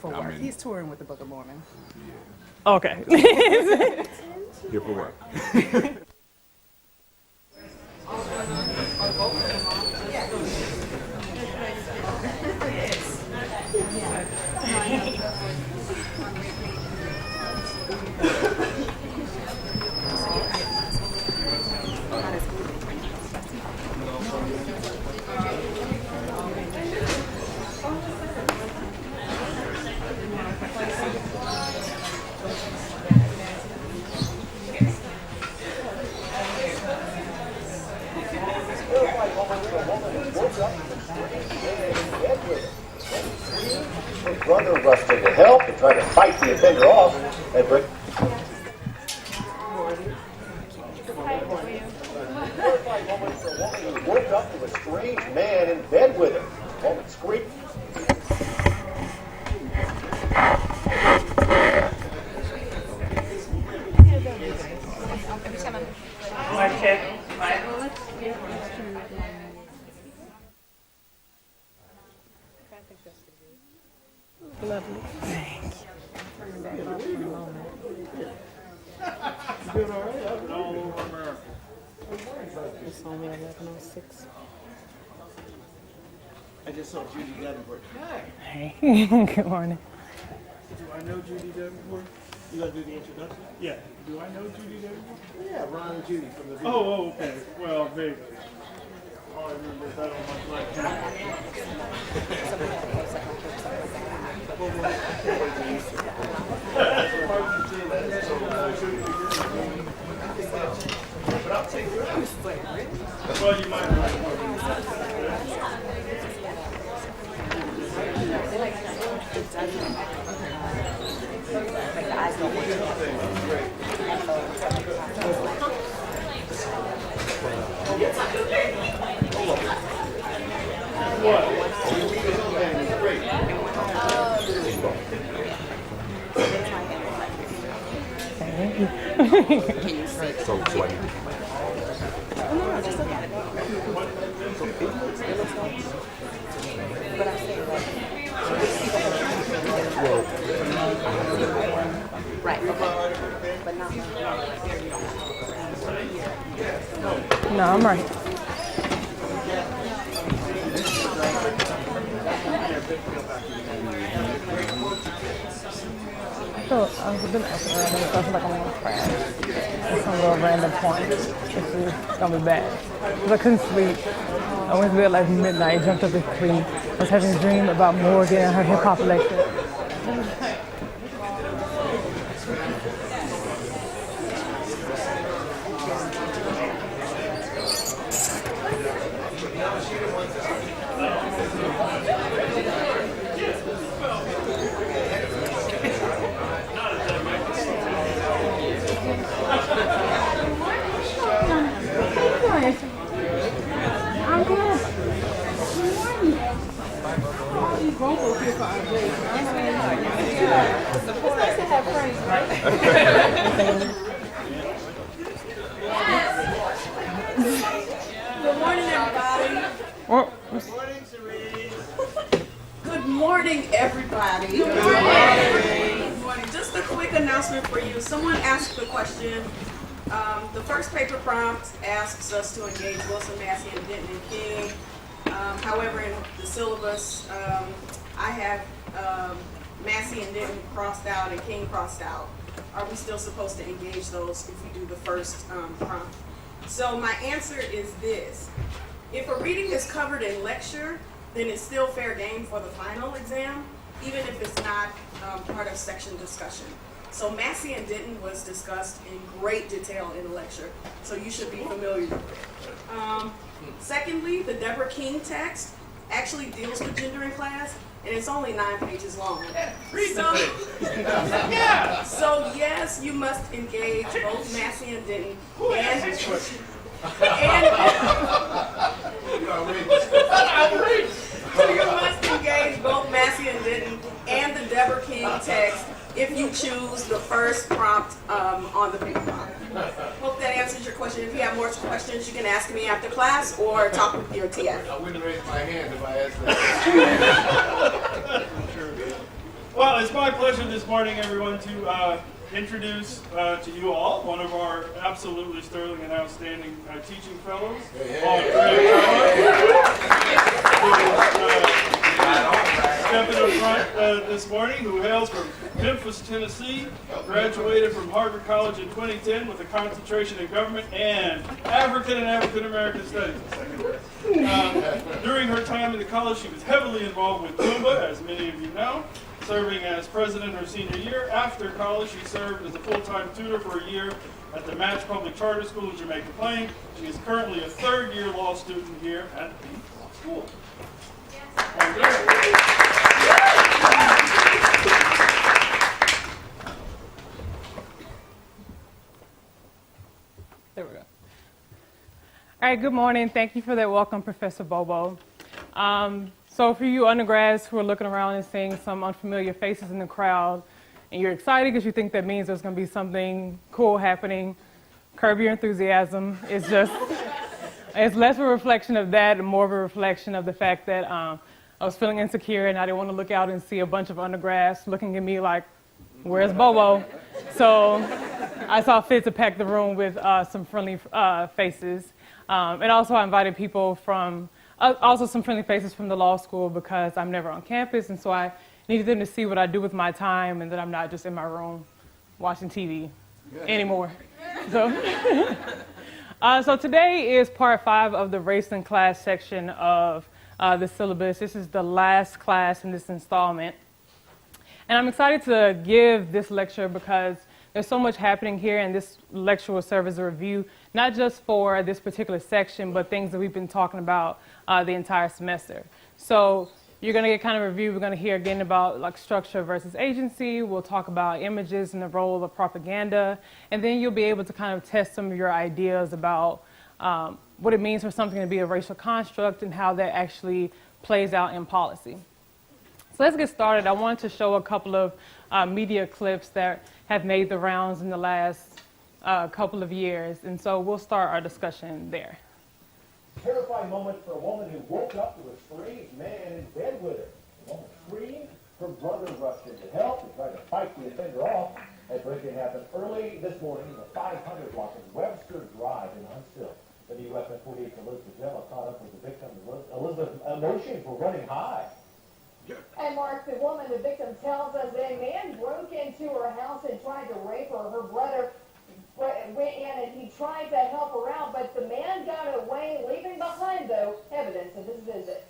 For work. He's touring with the Book of Mormon. Okay. Here for work. His brother rushed in to help and tried to fight the offender off. But a woman who woke up to a strange man in bed with her. The woman screamed. Mic check. Lovely. Thank you. It's only 11:06. I just saw Judy Davenport. Hey. Good morning. Do I know Judy Davenport? You gotta do the introduction? Yeah. Do I know Judy Davenport? Yeah, Ron and Judy from the video. Oh, okay. Well, maybe. All I remember is that on my flight. Well, you might So I need to Right, okay. But not. No, I'm right. So I've been asking random stuff like I'm gonna crash at some little random point. This is gonna be bad. Because I couldn't sleep. I went to bed like midnight, jumped up at 3. I was having a dream about Morgan and her hip hop lecture. I'm good. Good morning. All these vocals here for Andrea. It's nice to have friends, right? Good morning, everybody. Good morning, everybody. Good morning. Good morning. Just a quick announcement for you. Someone asked the question. The first paper prompt asks us to engage Wilson, Massey, and Denton and King. However, in the syllabus, I have Massey and Denton crossed out and King crossed out. Are we still supposed to engage those if we do the first prompt? So my answer is this. If a reading is covered in lecture, then it's still fair game for the final exam, even if it's not part of section discussion. So Massey and Denton was discussed in great detail in the lecture, so you should be familiar with it. Secondly, the Deborah King text actually deals with gender in class, and it's only 9 pages long. So yes, you must engage both Massey and Denton So you must engage both Massey and Denton and the Deborah King text if you choose the first prompt on the paper prompt. Hope that answers your question. If you have more questions, you can ask me after class or talk with your TF. I wouldn't raise my hand if I asked that. Well, it's my pleasure this morning, everyone, to introduce to you all one of our absolutely sterling and outstanding teaching fellows, stepping up front this morning, who hails from Memphis, Tennessee, graduated from Harvard College in 2010 with a concentration in government and African American studies. During her time in the college, she was heavily involved with Tumba, as many of you know, serving as president her senior year. After college, she served as a full-time tutor for a year at the Match Public Charter School in Jamaica Plain. She is currently a third-year law student here at the law school. There we go. All right, good morning. Thank you for that welcome, Professor Bobo. So for you undergrads who are looking around and seeing some unfamiliar faces in the crowd, and you're excited because you think that means there's going to be something cool happening, curb your enthusiasm. It's just, it's less of a reflection of that and more of a reflection of the fact that I was feeling insecure and I didn't want to look out and see a bunch of undergrads looking at me like, where's Bobo? So I saw fit to pack the room with some friendly faces. And also I invited people from, also some friendly faces from the law school because I'm never on campus, and so I needed them to see what I do with my time and that I'm not just in my room watching TV anymore. So, so today is part 5 of the race and class section of the syllabus. This is the last class in this installment. And I'm excited to give this lecture because there's so much happening here, and this lecture will serve as a review, not just for this particular section, but things that we've been talking about the entire semester. So you're going to get kind of a review. We're going to hear again about like structure versus agency. We'll talk about images and the role of propaganda. And then you'll be able to kind of test some of your ideas about what it means for something to be a racial construct and how that actually plays out in policy. So let's get started. I wanted to show a couple of media clips that have made the rounds in the last couple of years. And so we'll start our discussion there. Terrifying moment for a woman who woke up to a strange man in bed with her. The woman screamed. Her brother rushed in to help and tried to fight the offender off. That break-in happened early this morning in the 500 block of Webster Drive in Huntsville. The new Weapon 48 Elizabeth Gemma caught up with the victim. Elizabeth, emotions were running high. And Mark, the woman, the victim, tells us that a man broke into her house and tried to rape her. Her brother went in and he tried to help her out, but the man got away, leaving behind, though, evidence of his visit.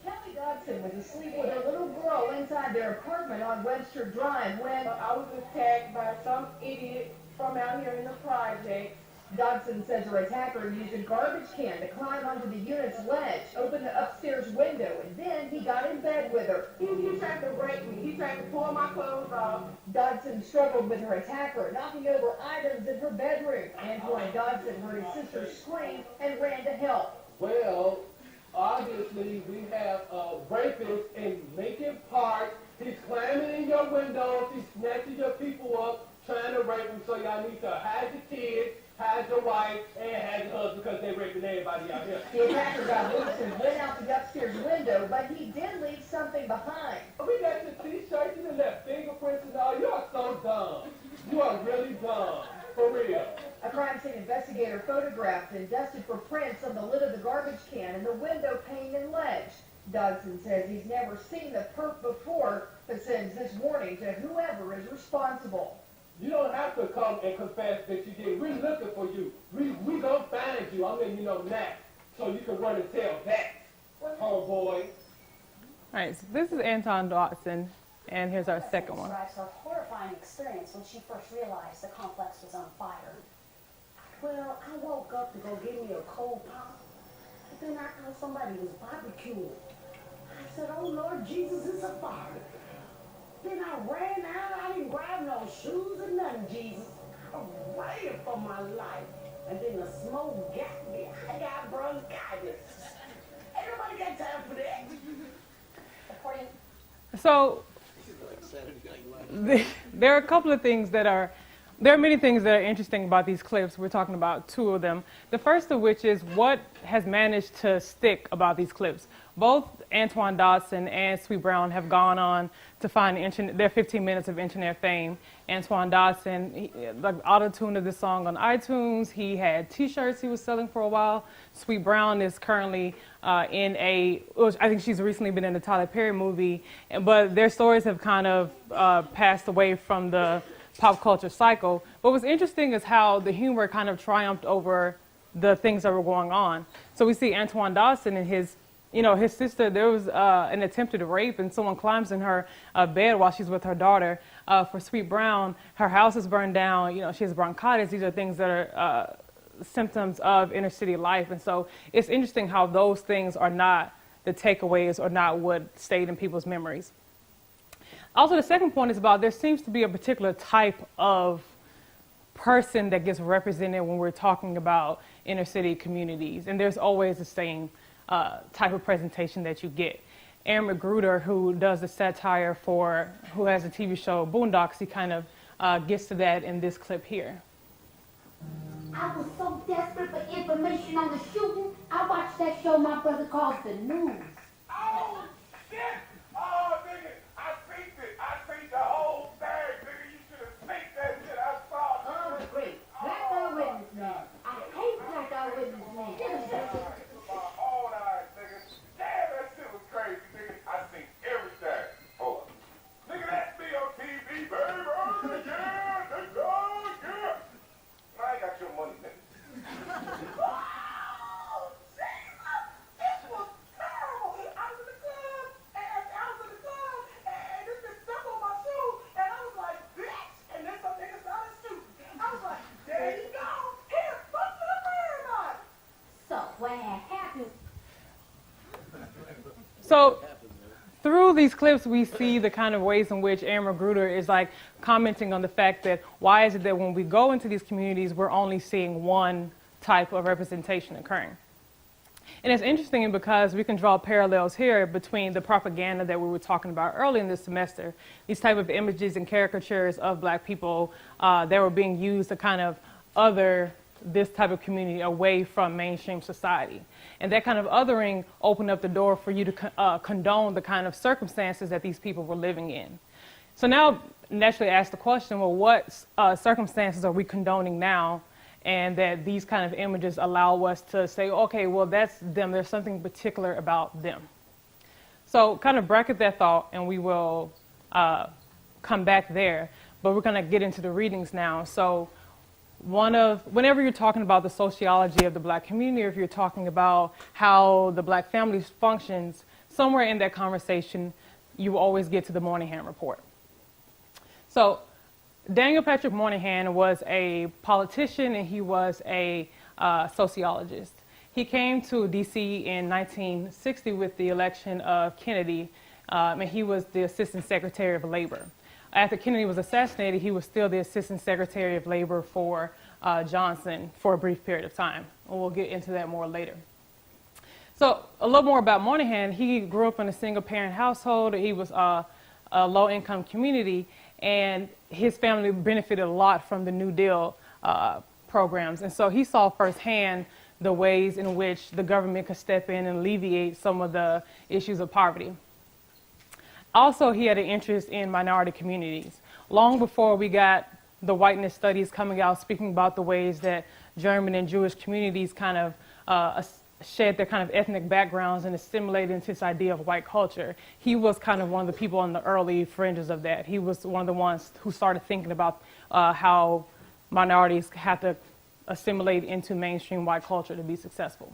Kelly Dodson was asleep with a little girl inside their apartment on Webster Drive when I was attacked by some idiot from out here in the project. Dodson says her attacker used a garbage can to climb onto the unit's ledge, open the upstairs window, and then he got in bed with her. He tried to rape me. He tried to pull my clothes off. Dodson struggled with her attacker, knocking over items in her bedroom. Antoine Dodson heard his sister scream and ran to help. Well, obviously, we have a rapist in Lincoln Park. He's climbing in your windows. He's snatching your people up, trying to rape them. So y'all need to hide your kids, hide your wife, and hide your husband because they're raping everybody out here. The attacker got loose and went out the upstairs window, but he did leave something behind. We got your t-shirts and left fingerprints and all. You are so dumb. You are really dumb. For real. A crime scene investigator photographed and dusted for prints on the lid of the garbage can and the window pane and ledge. Dodson says he's never seen the perp before, but sends this warning to whoever is responsible. You don't have to come and confess that you did. We're looking for you. We gonna find you. I'm letting you know now, so you can run and tell that, homeboy. All right, so this is Anton Dodson, and here's our second one. Describes her horrifying experience when she first realized the complex was on fire. Well, I woke up to go get me a cold pop, but then I thought somebody was barbecuing. I said, oh Lord Jesus, it's a fire. Then I ran out, I didn't grab no shoes or nothing, Jesus. I ran for my life. And then the smoke got me. I got bronchitis. Ain't nobody got time for that. So there are a couple of things that there are many things that are interesting about these clips. We're talking about two of them. The first of which is what has managed to stick about these clips. Both Antoine Dodson and Sweet Brown have gone on to find their 15 minutes of internet fame. Antoine Dodson, the auto-tune of this song on iTunes. He had T-shirts he was selling for a while. Sweet Brown is currently I think she's recently been in a Tyler Perry movie, but their stories have kind of passed away from the pop culture cycle. But what's interesting is how the humor kind of triumphed over the things that were going on. So we see Antoine Dodson and his sister, there was an attempted rape and someone climbs in her bed while she's with her daughter. For Sweet Brown, her house is burned down, she has bronchitis. These are things that are symptoms of inner city life. And so it's interesting how those things are not the takeaways or not what stayed in people's memories. Also, the second point is about there seems to be a particular type of person that gets represented when we're talking about inner city communities. And there's always the same type of presentation that you get. Aaron Magruder, who does the satire who has a TV show Boondocks, he kind of gets to that in this clip here. I was so desperate for information on the shooting, I watched that show my brother calls The News. Oh, shit! Oh, nigga, I seen it. I seen the whole thing, nigga. You should have seen that shit. I saw it. Oh, great. Black eyewitness man. I hate black eyewitness man. My own eyes, nigga. Damn, that shit was crazy, nigga. I seen everything. Hold up. Nigga, that's me on TV, baby. Oh, yeah, that's all, yeah. I ain't got your money, nigga. Oh, Jesus! This was terrible. I was in the club, and this bitch stuck on my shoe, and I was like, bitch! And then some nigga started shooting. I was like, there you go. Here, fuck to the paradise. So, what had happened? So through these clips, we see the kind of ways in which Aaron Magruder is like commenting on the fact that why is it that when we go into these communities, we're only seeing one type of representation occurring. And it's interesting because we can draw parallels here between the propaganda that we were talking about early in this semester, these type of images and caricatures of black people that were being used to kind of other this type of community away from mainstream society. And that kind of othering opened up the door for you to condone the kind of circumstances that these people were living in. So now naturally ask the question, well, what circumstances are we condoning now? And that these kind of images allow us to say, okay, well, that's them. There's something particular about them. So kind of bracket that thought and we will come back there. But we're going to get into the readings now. So whenever you're talking about the sociology of the black community, or if you're talking about how the black family functions, somewhere in that conversation, you always get to the Moynihan Report. So Daniel Patrick Moynihan was a politician and he was a sociologist. He came to DC in 1960 with the election of Kennedy, and he was the Assistant Secretary of Labor. After Kennedy was assassinated, he was still the Assistant Secretary of Labor for Johnson for a brief period of time. And we'll get into that more later. So a little more about Moynihan. He grew up in a single-parent household. He was a low-income community, and his family benefited a lot from the New Deal programs. And so he saw firsthand the ways in which the government could step in and alleviate some of the issues of poverty. Also, he had an interest in minority communities. Long before we got the whiteness studies coming out speaking about the ways that German and Jewish communities kind of shed their kind of ethnic backgrounds and assimilated into this idea of white culture, he was kind of one of the people on the early fringes of that. He was one of the ones who started thinking about how minorities have to assimilate into mainstream white culture to be successful.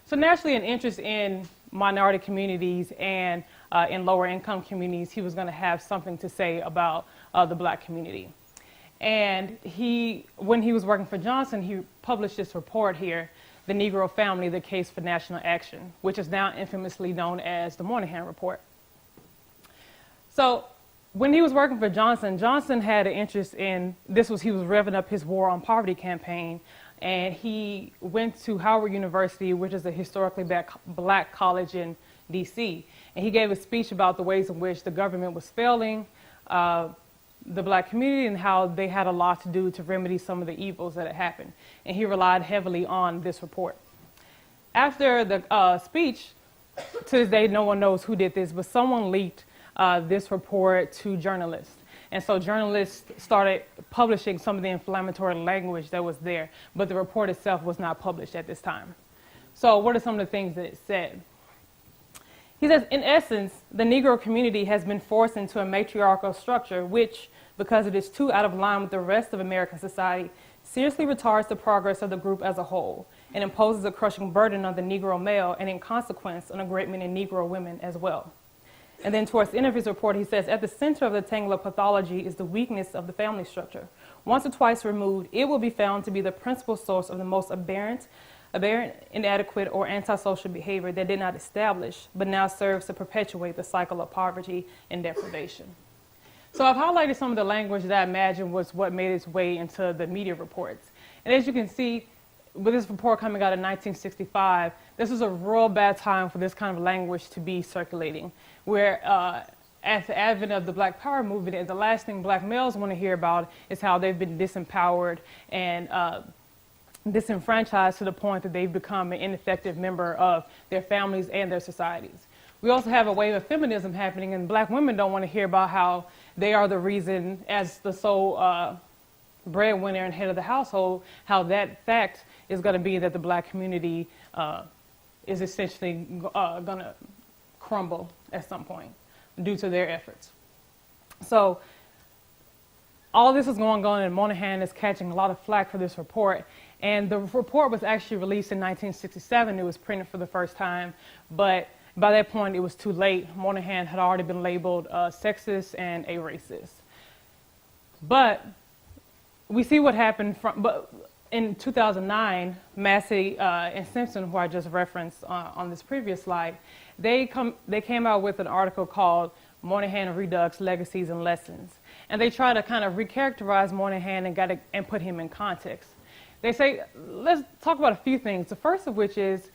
So naturally, an interest in minority communities and in lower income communities, he was going to have something to say about the black community. And when he was working for Johnson, he published this report here, The Negro Family, the Case for National Action, which is now infamously known as the Moynihan Report. So when he was working for Johnson, Johnson had an interest in, he was revving up his War on Poverty campaign, and he went to Howard University, which is a historically black college in DC, and he gave a speech about the ways in which the government was failing, the black community and how they had a lot to do to remedy some of the evils that had happened. And he relied heavily on this report. After the speech, to this day, no one knows who did this, but someone leaked this report to journalists. And so journalists started publishing some of the inflammatory language that was there, but the report itself was not published at this time. So what are some of the things that it said? He says, in essence, the Negro community has been forced into a matriarchal structure which, because it is too out of line with the rest of American society, seriously retards the progress of the group as a whole and imposes a crushing burden on the Negro male and, in consequence, on a great many Negro women as well. And then towards the end of his report, he says, at the center of the tangle of pathology is the weakness of the family structure. Once or twice removed, it will be found to be the principal source of the most aberrant, inadequate, or antisocial behavior that did not establish, but now serves to perpetuate the cycle of poverty and deprivation. So I've highlighted some of the language that I imagine was what made its way into the media reports. And as you can see, with this report coming out in 1965, this was a real bad time for this kind of language to be circulating, where at the advent of the Black Power movement, and the last thing black males want to hear about is how they've been disempowered and disenfranchised to the point that they've become an ineffective member of their families and their societies. We also have a wave of feminism happening, and black women don't want to hear about how they are the reason, as the sole breadwinner and head of the household, how that fact is going to be that the black community is essentially going to crumble at some point due to their efforts. So all this is going on, and Moynihan is catching a lot of flack for this report. And the report was actually released in 1967. It was printed for the first time, but by that point it was too late. Moynihan had already been labeled sexist and a racist. But we see what happened in 2009, Massey and Simpson, who I just referenced on this previous slide, they came out with an article called Moynihan Redux, Legacies and Lessons. And they try to kind of recharacterize Moynihan and put him in context. They say, let's talk about a few things. The first of which is,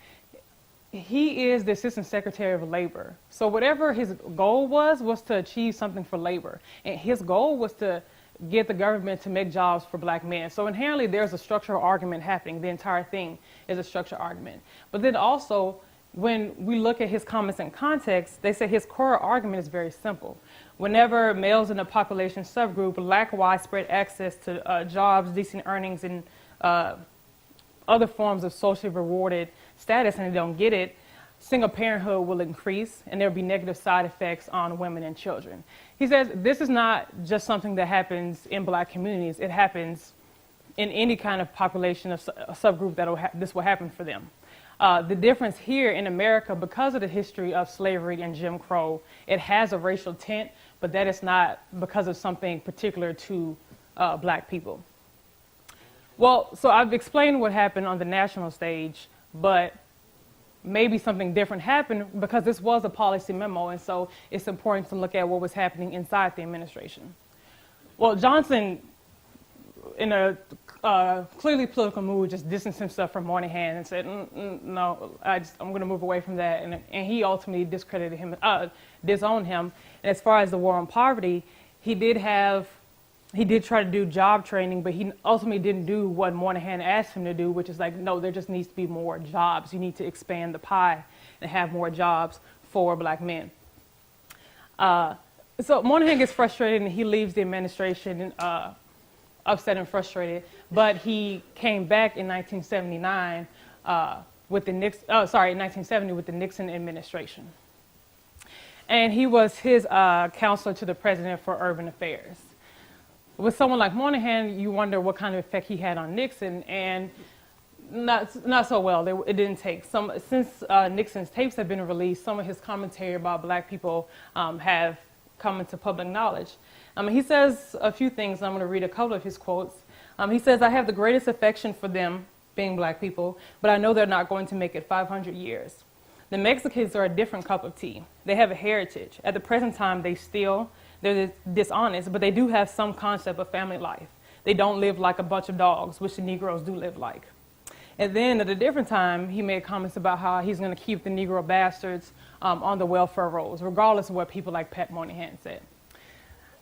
he is the Assistant Secretary of Labor. So whatever his goal was to achieve something for labor. And his goal was to get the government to make jobs for black men. So inherently there's a structural argument happening. The entire thing is a structural argument. But then also, when we look at his comments in context, they say his core argument is very simple. Whenever males in a population subgroup lack widespread access to jobs, decent earnings, and other forms of socially rewarded status, and they don't get it, single parenthood will increase, and there will be negative side effects on women and children. He says this is not just something that happens in black communities. It happens in any kind of population of a subgroup this will happen for them. The difference here in America, because of the history of slavery and Jim Crow, it has a racial tint, but that is not because of something particular to black people. Well, so I've explained what happened on the national stage, but maybe something different happened because this was a policy memo, and so it's important to look at what was happening inside the administration. Well, Johnson, in a clearly political mood, just distanced himself from Moynihan and said, no, I'm going to move away from that, and he ultimately discredited him, disowned him. And as far as the war on poverty, he did try to do job training, but he ultimately didn't do what Moynihan asked him to do, which is like, no, there just needs to be more jobs. You need to expand the pie and have more jobs for black men. So Moynihan gets frustrated and he leaves the administration upset and frustrated, but he came back in 1979 with the 1970 with the Nixon administration. And he was his counselor to the president for urban affairs. With someone like Moynihan, you wonder what kind of effect he had on Nixon, and not so well. It didn't take. Since Nixon's tapes have been released, some of his commentary about black people have come into public knowledge. He says a few things. I'm going to read a couple of his quotes. He says, I have the greatest affection for them, being black people, but I know they're not going to make it 500 years. The Mexicans are a different cup of tea. They have a heritage. At the present time, they steal. They're dishonest, but they do have some concept of family life. They don't live like a bunch of dogs, which the Negroes do live like. And then at a different time, he made comments about how he's going to keep the Negro bastards on the welfare rolls, regardless of what people like Pat Moynihan said.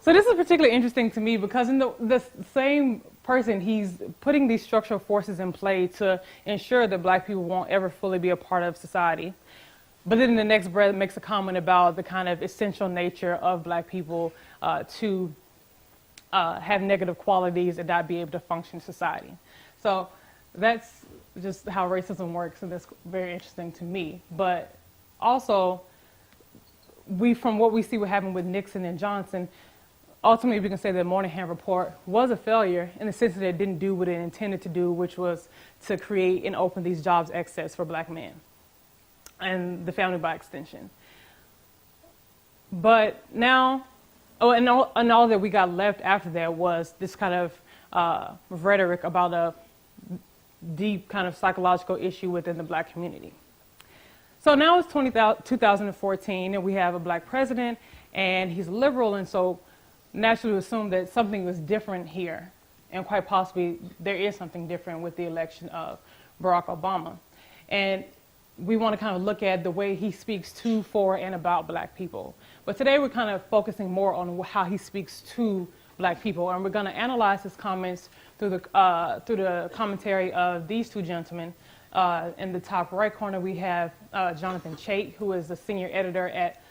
So this is particularly interesting to me because in the same person, he's putting these structural forces in play to ensure that black people won't ever fully be a part of society. But then in the next breath makes a comment about the kind of essential nature of black people to have negative qualities and not be able to function in society. So that's just how racism works, and that's very interesting to me. But also, from what we see what happened with Nixon and Johnson, ultimately we can say that the Moynihan Report was a failure in the sense that it didn't do what it intended to do, which was to create and open these jobs access for black men and the family by extension. But now, and all that we got left after that was this kind of rhetoric about a deep kind of psychological issue within the black community. So now it's 2014 and we have a black president and he's liberal, and so naturally we assume that something was different here, and quite possibly there is something different with the election of Barack Obama. And we want to kind of look at the way he speaks to, for, and about black people. But today we're kind of focusing more on how he speaks to black people, and we're going to analyze his comments through the commentary of these two gentlemen. In the top right corner we have Jonathan Chait, who is the senior editor at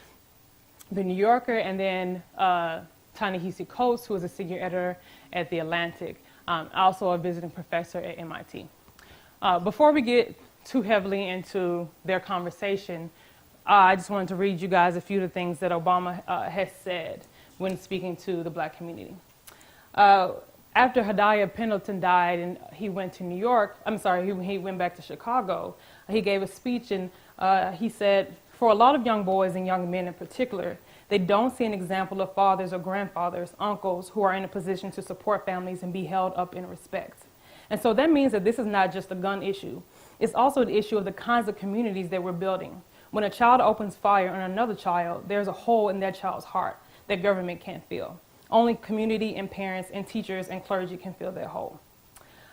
The New Yorker, and then Ta-Nehisi Coates, who is a senior editor at The Atlantic, also a visiting professor at MIT. Before we get too heavily into their conversation, I just wanted to read you guys a few of the things that Obama has said when speaking to the black community. After Hadiah Pendleton died and he went to New York, he went back to Chicago, he gave a speech and he said, for a lot of young boys and young men in particular, they don't see an example of fathers or grandfathers, uncles who are in a position to support families and be held up in respect. And so that means that this is not just a gun issue. It's also an issue of the kinds of communities that we're building. When a child opens fire on another child, there's a hole in that child's heart that government can't fill. Only community and parents and teachers and clergy can fill that hole.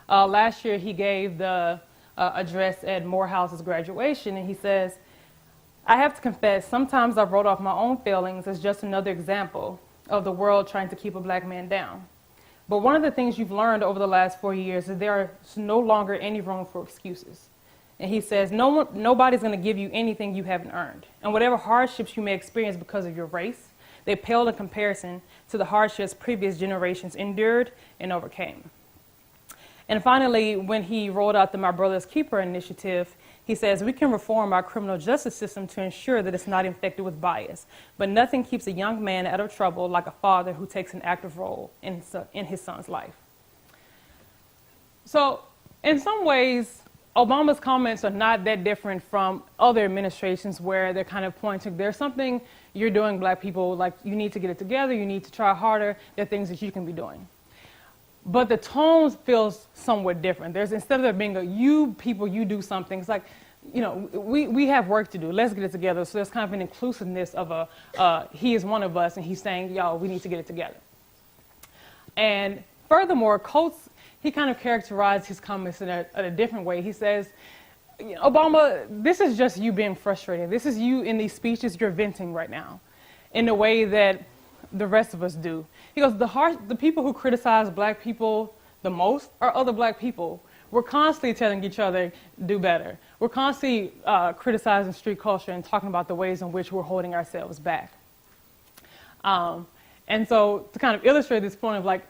Last year, he gave the address at Morehouse's graduation, and he says, I have to confess, sometimes I wrote off my own failings as just another example of the world trying to keep a black man down. But one of the things you've learned over the last 4 years is there is no longer any room for excuses. And he says, nobody's going to give you anything you haven't earned. And whatever hardships you may experience because of your race, they pale in comparison to the hardships previous generations endured and overcame. And finally, when he rolled out the My Brother's Keeper initiative, he says, we can reform our criminal justice system to ensure that it's not infected with bias, but nothing keeps a young man out of trouble like a father who takes an active role in his son's life. So in some ways, Obama's comments are not that different from other administrations where they're kind of pointing, there's something you're doing, black people, like you need to get it together, you need to try harder, there are things that you can be doing. But the tone feels somewhat different. Instead of there being you people, you do something, it's like, we have work to do, let's get it together. So there's kind of an inclusiveness of he is one of us and he's saying, y'all, we need to get it together. And furthermore, Coates, he kind of characterized his comments in a different way. He says, Obama, this is just you being frustrated. This is you in these speeches you're venting right now in a way that the rest of us do. He goes, the people who criticize black people the most are other black people. We're constantly telling each other, do better. We're constantly criticizing street culture and talking about the ways in which we're holding ourselves back. And so to kind of illustrate this point of like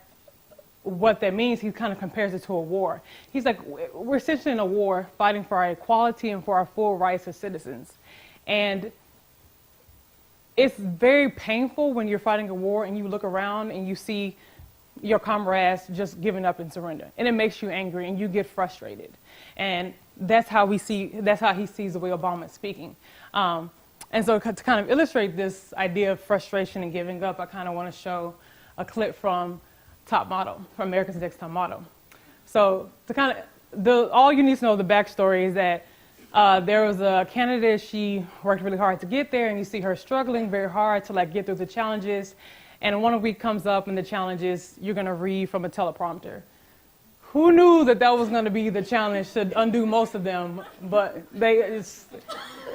what that means, he kind of compares it to a war. He's like, we're essentially in a war fighting for our equality and for our full rights as citizens. And it's very painful when you're fighting a war and you look around and you see your comrades just giving up and surrender. And it makes you angry and you get frustrated. And that's how he sees the way Obama is speaking. And so to kind of illustrate this idea of frustration and giving up, I kind of want to show a clip from Top Model, from America's Next Top Model. So to kind of, all you need to know the backstory is that there was a candidate, she worked really hard to get there, and you see her struggling very hard to like get through the challenges. And one week comes up and the challenge is you're going to read from a teleprompter. who knew that was going to be the challenge to undo most of them? But it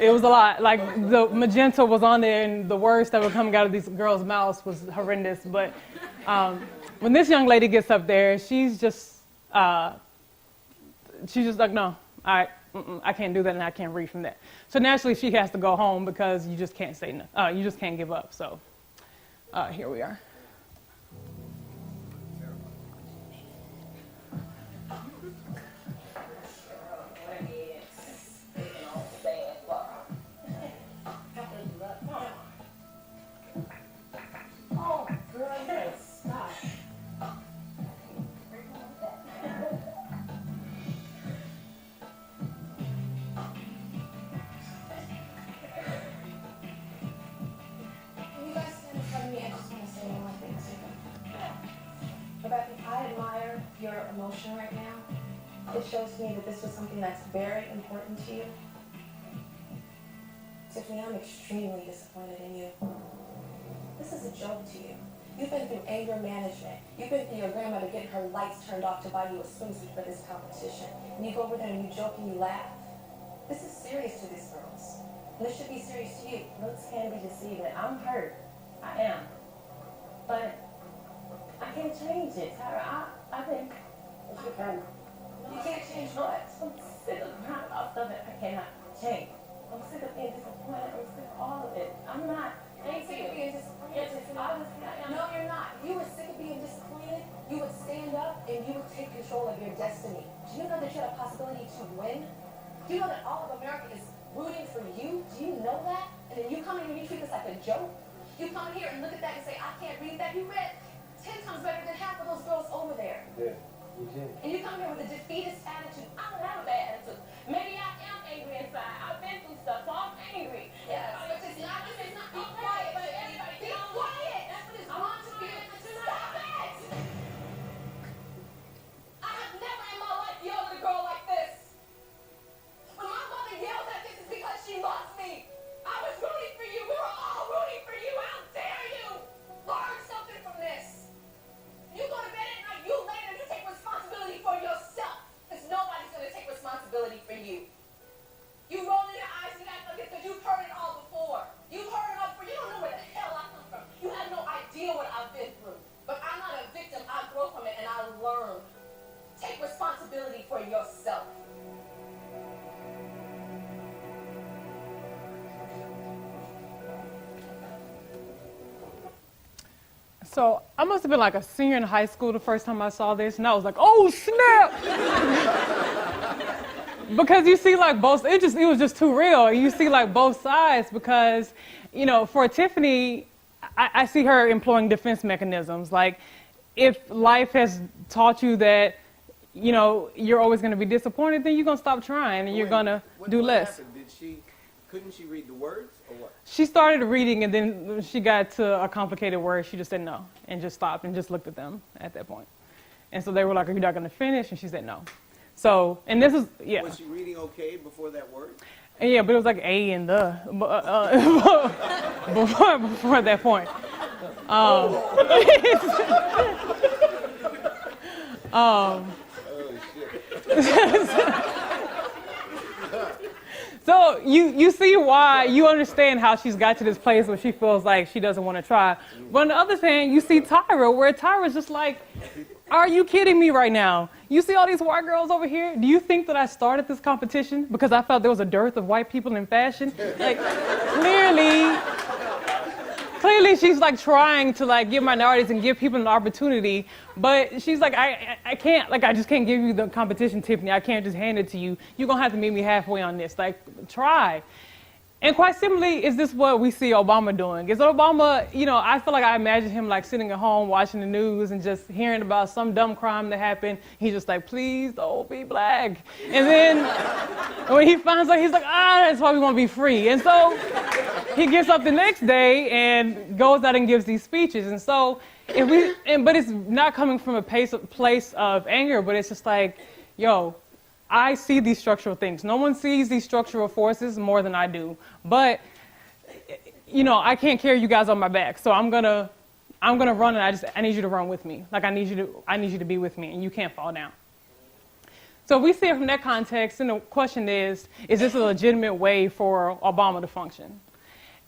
was a lot. Like the magenta was on there, and the words that were coming out of these girls' mouths was horrendous. But when this young lady gets up there, she's just like, no, I can't do that, and I can't read from that. So naturally, she has to go home because you just can't say no. You just can't give up. So here we are. Emotion right now, it shows me that this was something that's very important to you. Tiffany, I'm extremely disappointed in you. This is a joke to you. You've been through anger management. You've been through your grandmother getting her lights turned off to buy you a swimsuit for this competition. And you go over there and you joke and you laugh. This is serious to these girls. And this should be serious to you. Looks can be deceiving. I'm hurt. I am. But I can't change it, Tyra. I think... You can't change what? I'm sick of crying about stuff that I cannot change. I'm sick of being disappointed. I'm sick of all of it. I'm not. I ain't sick of being disappointed. No, you're not. If you were sick of being disappointed, you would stand up and you would take control of your destiny. Do you know that you have a possibility to win? Do you know that all of America is rooting for you? Do you know that? And then you come in and you treat this like a joke? You come here and look at that and say, I can't read that. You read 10 times better than half of those girls over there. Yeah. And you come here with a defeatist attitude. I don't have a bad attitude. Maybe I am angry inside. I've been through stuff, so I'm angry. Yes. But it's not be quiet. But everybody be quiet. That's what it's wrong to be. Stop it! I have never in my life yelled at a girl like this. When my mother yelled at this, it's because she loves me. I was rooting for you. We were all rooting for you. How dare you? Learn something from this. You go to bed at night, you lay there, you take responsibility for yourself. Because nobody's going to take responsibility for you. You roll in your eyes and act like this because you've heard it all before. You've heard it all before. You don't know where the hell I come from. You have no idea what I've been through. But I'm not a victim. I grow from it and I learn. Take responsibility for yourself. So I must have been like a senior in high school the first time I saw this, and I was like, oh snap! Because you see like it was just too real. You see like both sides because, you know, for Tiffany, I see her employing defense mechanisms. Like if life has taught you that, you know, you're always going to be disappointed, then you're going to stop trying and you're going to do less. Couldn't she read the words or what? She started reading, and then when she got to a complicated word, she just said no and just stopped and just looked at them at that point. And so they were like, are you not going to finish? And she said no. So, and this is, yeah. Was she reading okay before that word? Yeah, but it was like A and the before that point. So you see why, you understand how she's got to this place where she feels like she doesn't want to try. But on the other hand, you see Tyra, where Tyra's just like, are you kidding me right now? You see all these white girls over here? Do you think that I started this competition because I felt there was a dearth of white people in fashion? Like, clearly she's like trying to like give minorities and give people an opportunity, but she's like, I can't, like I just can't give you the competition, Tiffany. I can't just hand it to you. You're gonna have to meet me halfway on this. Like, try. And quite simply, is this what we see Obama doing? Is Obama, you know, I feel like I imagine him like sitting at home watching the news and just hearing about some dumb crime that happened. He's just like, please don't be black. And then when he finds out, he's like, that's why we want to be free. And so he gets up the next day and goes out and gives these speeches. And so but it's not coming from a place of anger, but it's just like, yo, I see these structural things. No one sees these structural forces more than I do. But, you know, I can't carry you guys on my back. So I'm gonna run, and I need you to run with me. Like I need you to be with me, and you can't fall down. So we see it from that context, and the question is this a legitimate way for Obama to function?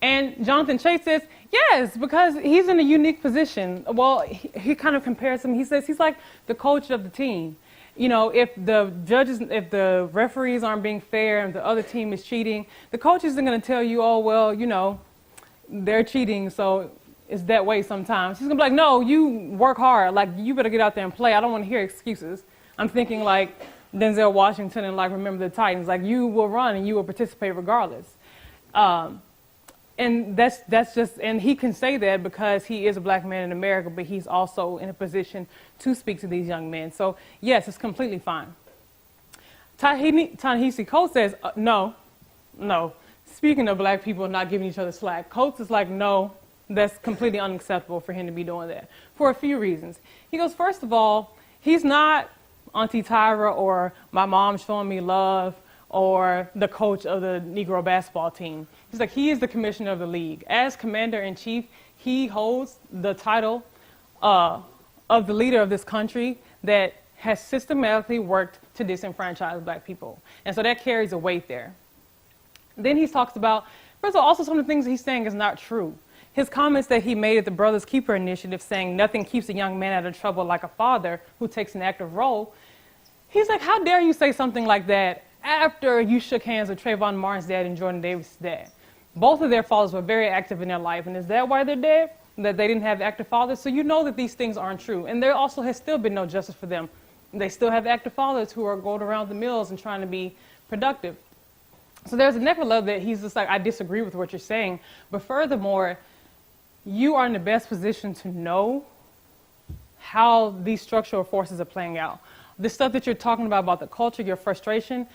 And Jonathan Chait says, yes, because he's in a unique position. Well, he kind of compares him. He says he's like the coach of the team. You know, if the referees aren't being fair and the other team is cheating, the coach isn't going to tell you, oh, well, you know, they're cheating, so it's that way sometimes. He's going to be like, no, you work hard. Like, you better get out there and play. I don't want to hear excuses. I'm thinking like Denzel Washington and like Remember the Titans. Like, you will run and you will participate regardless. And that's just, and he can say that because he is a black man in America, but he's also in a position to speak to these young men. So yes, it's completely fine. Ta-Nehisi Coates says, no. Speaking of black people not giving each other slack, Coates is like, no, that's completely unacceptable for him to be doing that for a few reasons. He goes, first of all, he's not Auntie Tyra or my mom showing me love or the coach of the Negro basketball team. He's like, he is the commissioner of the league. As commander-in-chief, he holds the title of the leader of this country that has systematically worked to disenfranchise black people. And so that carries a weight there. Then he talks about, first of all, also some of the things he's saying is not true. His comments that he made at the Brothers Keeper initiative saying nothing keeps a young man out of trouble like a father who takes an active role. He's like, how dare you say something like that after you shook hands with Trayvon Martin's dad and Jordan Davis' dad? Both of their fathers were very active in their life. And is that why they're dead? That they didn't have active fathers? So you know that these things aren't true. And there also has still been no justice for them. They still have active fathers who are going around the mills and trying to be productive. So there's a next level that he's just like, I disagree with what you're saying. But furthermore, you are in the best position to know how these structural forces are playing out. The stuff that you're talking about the culture, your frustration,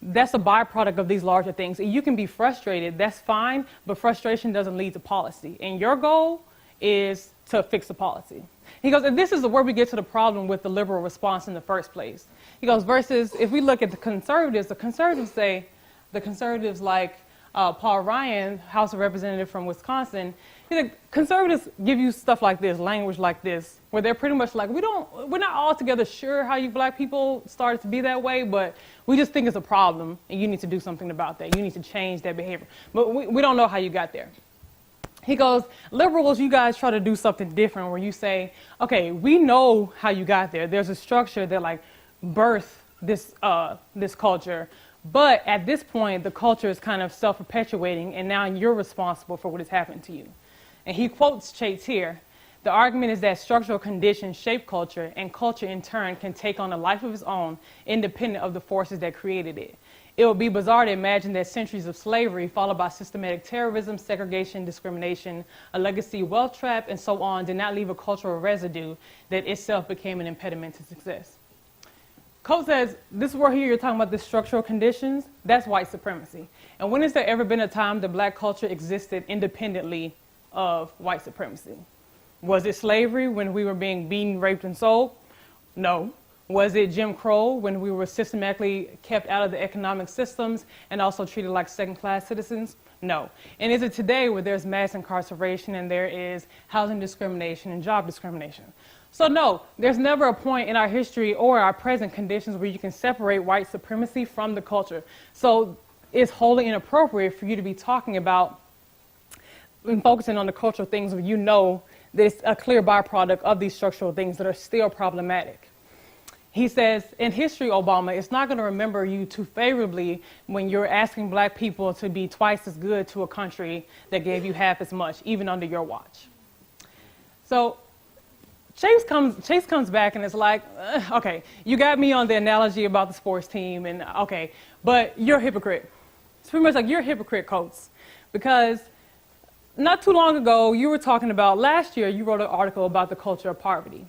that's a byproduct of these larger things. And you can be frustrated, that's fine, but frustration doesn't lead to policy. And your goal is to fix the policy. He goes, and this is where we get to the problem with the liberal response in the first place. He goes, versus if we look at the conservatives say, the conservatives like Paul Ryan, House of Representative from Wisconsin, conservatives give you stuff like this, language like this, where they're pretty much like, we're not altogether sure how you black people started to be that way, but we just think it's a problem and you need to do something about that. You need to change that behavior. But we don't know how you got there. He goes, liberals, you guys try to do something different where you say, okay, we know how you got there. There's a structure that like birthed this culture. But at this point, the culture is kind of self-perpetuating, and now you're responsible for what has happened to you. And he quotes Chait's here. The argument is that structural conditions shape culture, and culture in turn can take on a life of its own, independent of the forces that created it. It would be bizarre to imagine that centuries of slavery, followed by systematic terrorism, segregation, discrimination, a legacy wealth trap, and so on, did not leave a cultural residue that itself became an impediment to success. Coates says, this is where here you're talking about the structural conditions, that's white supremacy. And when has there ever been a time that black culture existed independently of white supremacy? Was it slavery when we were being beaten, raped, and sold? No. Was it Jim Crow when we were systematically kept out of the economic systems and also treated like second-class citizens? No. And is it today where there's mass incarceration and there is housing discrimination and job discrimination? So no, there's never a point in our history or our present conditions where you can separate white supremacy from the culture. So it's wholly inappropriate for you to be talking about and focusing on the cultural things where you know there's a clear byproduct of these structural things that are still problematic. He says, in history, Obama, it's not going to remember you too favorably when you're asking black people to be twice as good to a country that gave you half as much, even under your watch. So Chase comes back and is like, okay, you got me on the analogy about the sports team, and okay, but you're a hypocrite. It's pretty much like you're a hypocrite, Coates, because not too long ago, you were talking about, last year, you wrote an article about the culture of poverty.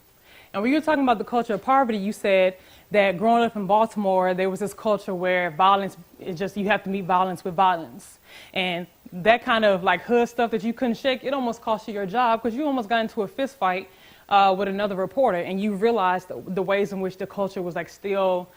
And when you were talking about the culture of poverty, you said that growing up in Baltimore, there was this culture where violence is just, you have to meet violence with violence. And that kind of like hood stuff that you couldn't shake, it almost cost you your job because you almost got into a fist fight with another reporter, and you realized the ways in which the culture was like still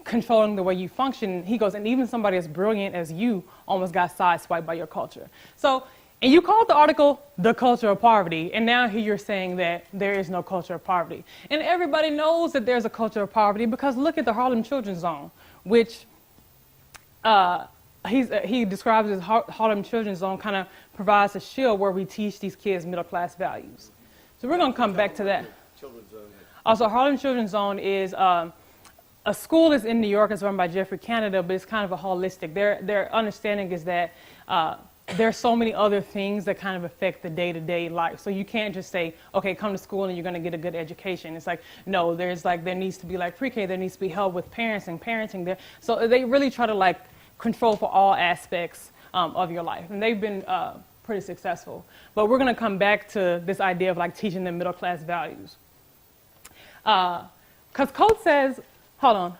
controlling the way you function. He goes, and even somebody as brilliant as you almost got sideswiped by your culture. So And you called the article The Culture of Poverty, and now here you're saying that there is no culture of poverty. And everybody knows that there's a culture of poverty because look at the Harlem Children's Zone, which he describes as Harlem Children's Zone kind of provides a shield where we teach these kids middle-class values. So we're going to come back to that. Also, Harlem Children's Zone is a school is in New York. It's run by Jeffrey Canada, but it's kind of a holistic. Their understanding is that there's so many other things that kind of affect the day-to-day life. So you can't just say, okay, come to school and you're going to get a good education. It's like, no, there needs to be like pre-K, there needs to be help with parents and parenting there. So they really try to like control for all aspects of your life. And they've been pretty successful. But we're going to come back to this idea of like teaching them middle-class values. Because Coates says, hold on,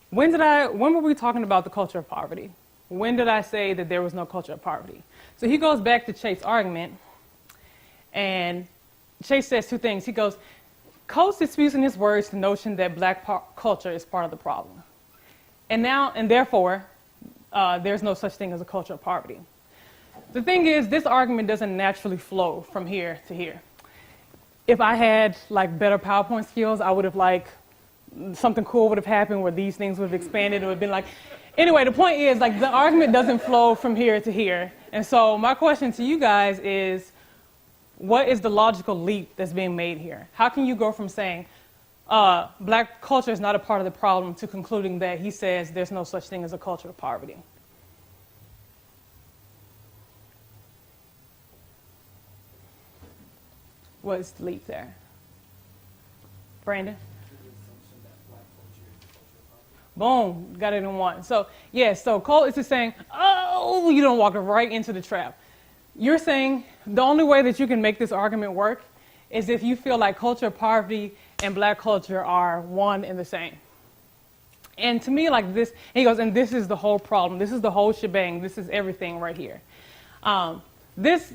when were we talking about the culture of poverty? When did I say that there was no culture of poverty? So he goes back to Chase's argument, and Chase says two things. He goes, Coates disputes in his words the notion that black culture is part of the problem. And therefore, there's no such thing as a culture of poverty. The thing is, this argument doesn't naturally flow from here to here. If I had like better PowerPoint skills, I would have like, something cool would have happened where these things would have expanded. It would have been like, anyway, the point is like the argument doesn't flow from here to here. And so my question to you guys is, what is the logical leap that's being made here? How can you go from saying black culture is not a part of the problem to concluding that he says there's no such thing as a culture of poverty? What is the leap there? Brandon? Boom, got it in one. So, yeah, so Cole is just saying, oh, you don't walk right into the trap. You're saying the only way that you can make this argument work is if you feel like culture of poverty and black culture are one and the same. And to me, like this, and he goes, and this is the whole problem. This is the whole shebang. This is everything right here. This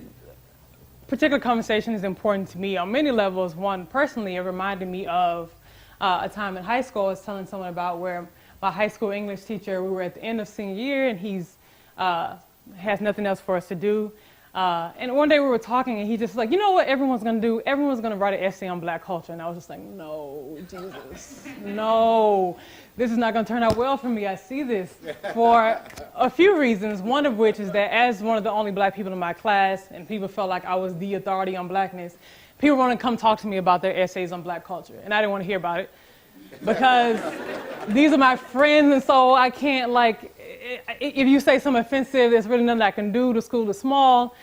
particular conversation is important to me on many levels. One, personally, it reminded me of a time in high school. I was telling someone about where my high school English teacher, we were at the end of senior year, and he's has nothing else for us to do. And one day we were talking, and he just like, you know what everyone's going to do? Everyone's going to write an essay on black culture. And I was just like, no, Jesus, no. This is not going to turn out well for me. I see this for a few reasons, one of which is that as one of the only black people in my class, and people felt like I was the authority on blackness, people want to come talk to me about their essays on black culture. And I didn't want to hear about it because these are my friends, and so I can't, like, if you say something offensive, there's really nothing I can do. The school is small.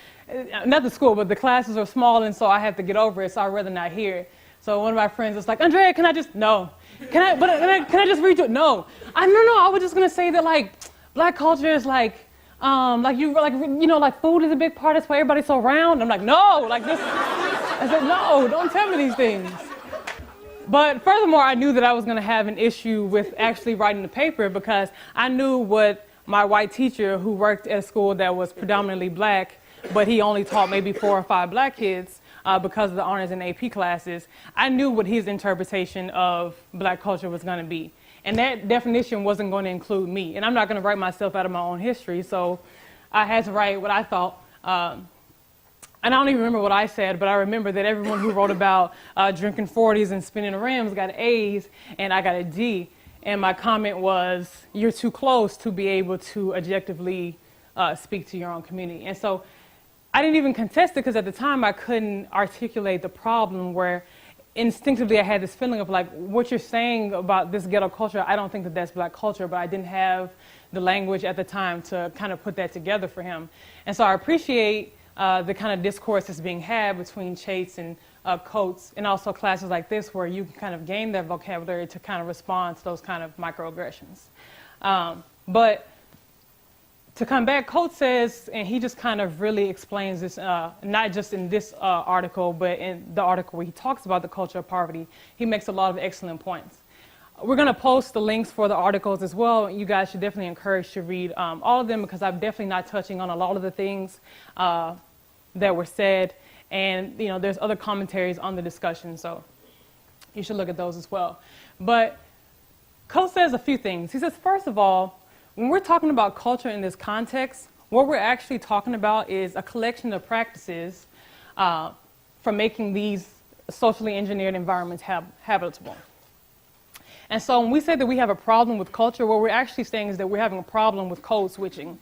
Not the school, but the classes are small, and so I have to get over it, so I'd rather not hear it. So one of my friends was like, Andrea, can I just, no. Can I just read you? No. I was just going to say that, like, black culture is like food is a big part. That's why everybody's so round. I'm like, no, like this. I said, no, don't tell me these things. But furthermore, I knew that I was going to have an issue with actually writing the paper because I knew what my white teacher who worked at a school that was predominantly black, but he only taught maybe 4 or 5 black kids because of the honors and AP classes. I knew what his interpretation of black culture was going to be. And that definition wasn't going to include me. And I'm not going to write myself out of my own history, so I had to write what I thought. And I don't even remember what I said, but I remember that everyone who wrote about drinking 40s and spinning rims got A's, and I got a D. And my comment was, you're too close to be able to objectively speak to your own community. And so I didn't even contest it because at the time I couldn't articulate the problem where instinctively I had this feeling of like, what you're saying about this ghetto culture, I don't think that that's black culture, but I didn't have the language at the time to kind of put that together for him. And so I appreciate the kind of discourse that's being had between Chase and Coates, and also classes like this where you can kind of gain that vocabulary to kind of respond to those kind of microaggressions. But to come back, Coates says, and he just kind of really explains this, not just in this article, but in the article where he talks about the culture of poverty, he makes a lot of excellent points. We're going to post the links for the articles as well. You guys should definitely encourage to read all of them because I'm definitely not touching on a lot of the things that were said. And, you know, there's other commentaries on the discussion, so you should look at those as well. But Coates says a few things. He says, first of all, when we're talking about culture in this context, what we're actually talking about is a collection of practices for making these socially engineered environments habitable. And so when we say that we have a problem with culture, what we're actually saying is that we're having a problem with code switching.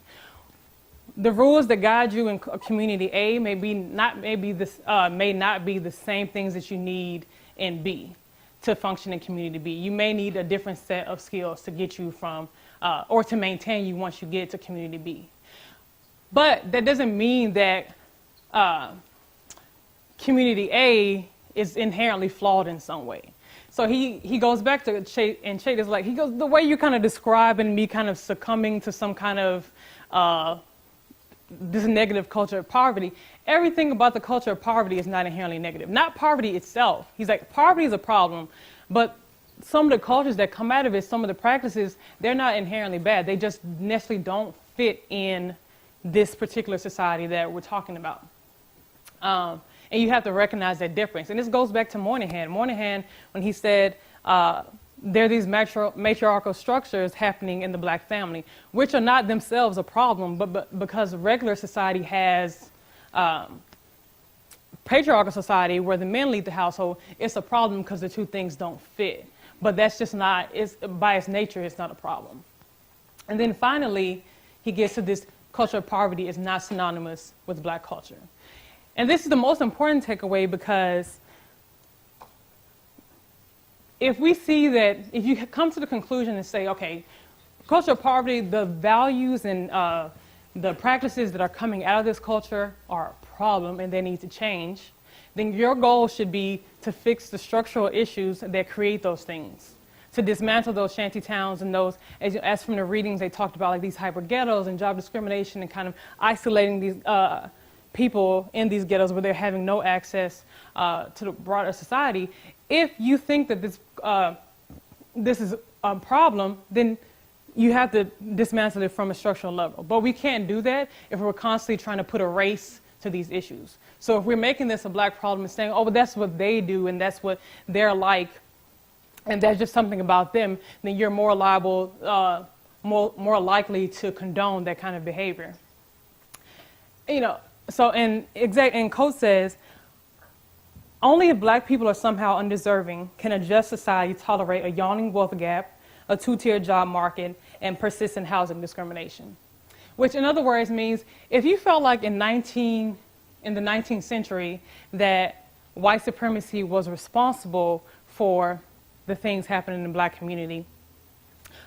The rules that guide you in community A may not be the same things that you need in B to function in community B. You may need a different set of skills to get you from, or to maintain you once you get to community B. But that doesn't mean that community A is inherently flawed in some way. So he goes back to Chait, and Chait is like, he goes, the way you're kind of describing me kind of succumbing to some kind of this negative culture of poverty, everything about the culture of poverty is not inherently negative. Not poverty itself. He's like, poverty is a problem, but some of the cultures that come out of it, some of the practices, they're not inherently bad. They just necessarily don't fit in this particular society that we're talking about. And you have to recognize that difference. And this goes back to Moynihan. Moynihan, when he said, there are these matriarchal structures happening in the black family, which are not themselves a problem, but because regular society has patriarchal society where the men lead the household, it's a problem because the two things don't fit. But that's just not, by its nature, it's not a problem. And then finally, he gets to this culture of poverty is not synonymous with black culture. And this is the most important takeaway, because if we see that, if you come to the conclusion and say, okay, culture of poverty, the values and the practices that are coming out of this culture are a problem and they need to change, then your goal should be to fix the structural issues that create those things, to dismantle those shanty towns and those, as from the readings they talked about, like these hyper ghettos and job discrimination and kind of isolating these people in these ghettos where they're having no access to the broader society. If you think that this is a problem, then you have to dismantle it from a structural level. But we can't do that if we're constantly trying to put a race to these issues. So if we're making this a black problem and saying, oh, but that's what they do and that's what they're like, and that's just something about them, then you're more liable, more likely to condone that kind of behavior. You know, so and Coates says, only if black people are somehow undeserving can a just society tolerate a yawning wealth gap, a two-tier job market, and persistent housing discrimination. Which in other words means if you felt like in the 19th century that white supremacy was responsible for the things happening in the black community,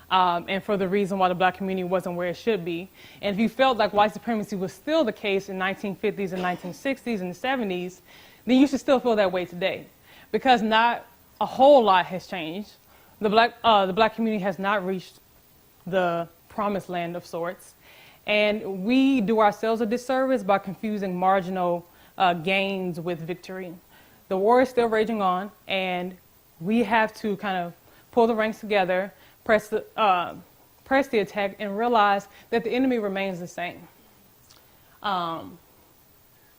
and for the reason why the black community wasn't where it should be. And if you felt like white supremacy was still the case in 1950s and 1960s and the 70s, then you should still feel that way today. Because not a whole lot has changed. The black community has not reached the promised land of sorts. And we do ourselves a disservice by confusing marginal gains with victory. The war is still raging on, and we have to kind of pull the ranks together, press the attack, and realize that the enemy remains the same.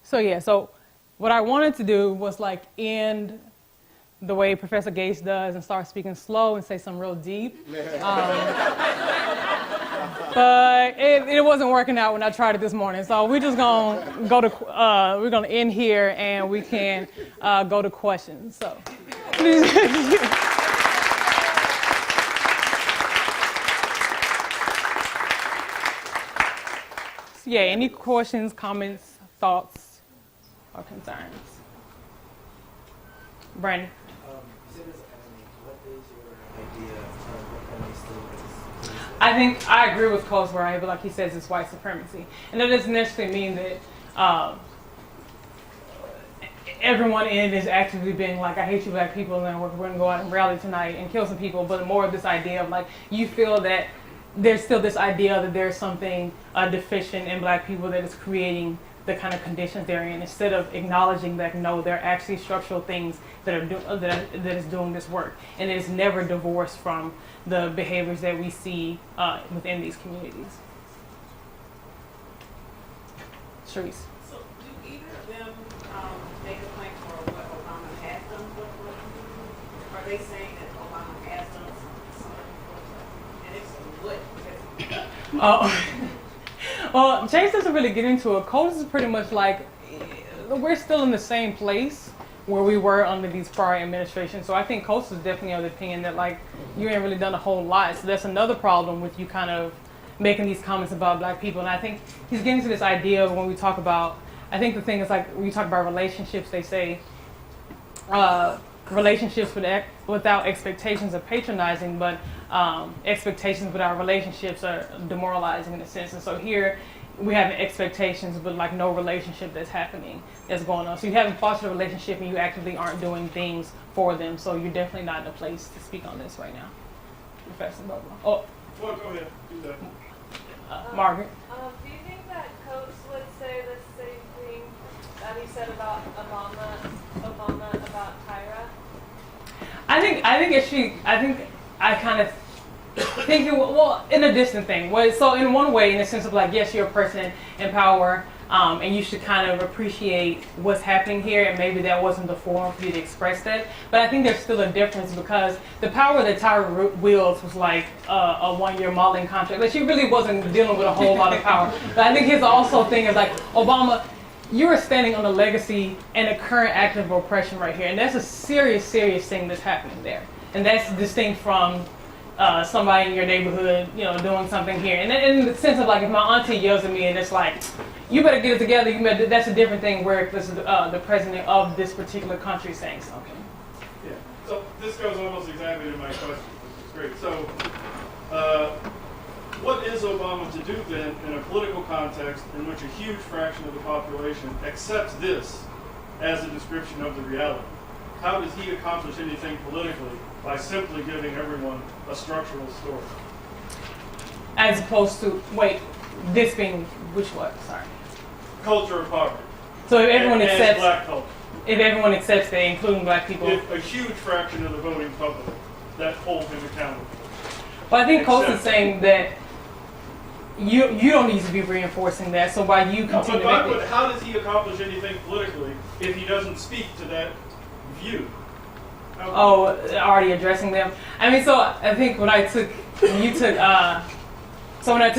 So what I wanted to do was like end the way Professor Gates does and start speaking slow and say something real deep. But it wasn't working out when I tried it this morning. So we're just gonna we're gonna end here and we can go to questions. So. Yeah, any questions, comments, thoughts, or concerns? Brandon. I think I agree with Cole's where like he says, it's white supremacy. And that doesn't necessarily mean that everyone in it is actively being like, I hate you black people and we're going to go out and rally tonight and kill some people, but more of this idea of like, you feel that there's still this idea that there's something deficient in black people that is creating the kind of conditions they're in, instead of acknowledging that no, there are actually structural things that are that is doing this work, and it is never divorced from the behaviors that we see within these communities. Sharice. So do either of them make a claim for what Obama has done for black people? Are they saying that Obama has done something for black people? And if so, what? Well, Chase doesn't really get into it. Coach is pretty much like, we're still in the same place where we were under these prior administrations. So I think Coach is definitely of the opinion that like, you ain't really done a whole lot. So that's another problem with you kind of making these comments about black people. And I think he's getting to this idea of when we talk about, I think the thing is like, when you talk about relationships, they say, relationships without expectations are patronizing, but expectations without relationships are demoralizing in a sense. And so here we have expectations, but like no relationship that's happening, that's going on. So you haven't fostered a relationship and you actively aren't doing things for them. So you're definitely not in a place to speak on this right now. Professor Bubba. Oh. Well, go ahead. Do that. Margaret. Do you think that Coach would say the same thing that he said about Obama about Tyra? I think I kind of think it, well, in a distant thing. So in one way, in the sense of like, yes, you're a person in power, and you should kind of appreciate what's happening here, and maybe that wasn't the forum for you to express that. But I think there's still a difference because the power that Tyra wields was like a one-year modeling contract. Like she really wasn't dealing with a whole lot of power. But I think his also thing is like, Obama, you are standing on a legacy and a current act of oppression right here. And that's a serious, serious thing that's happening there. And that's distinct from somebody in your neighborhood, you know, doing something here. And in the sense of like, if my auntie yells at me and it's like, you better get it together, that's a different thing where this is the president of this particular country saying something. Yeah, so this goes almost exactly to my question, which is great. So, what is Obama to do then in a political context in which a huge fraction of the population accepts this as a description of the reality? How does he accomplish anything politically by simply giving everyone a structural story? As opposed to, wait, this being, which what? Sorry. Culture of poverty. So if everyone and accepts, black culture. If everyone accepts that, including black people. If a huge fraction of the voting public that hold him accountable. Well, I think Coach is saying that you don't need to be reinforcing that. So while you continue but how does he accomplish anything politically if he doesn't speak to that view? Already addressing them. I mean, so I think when I took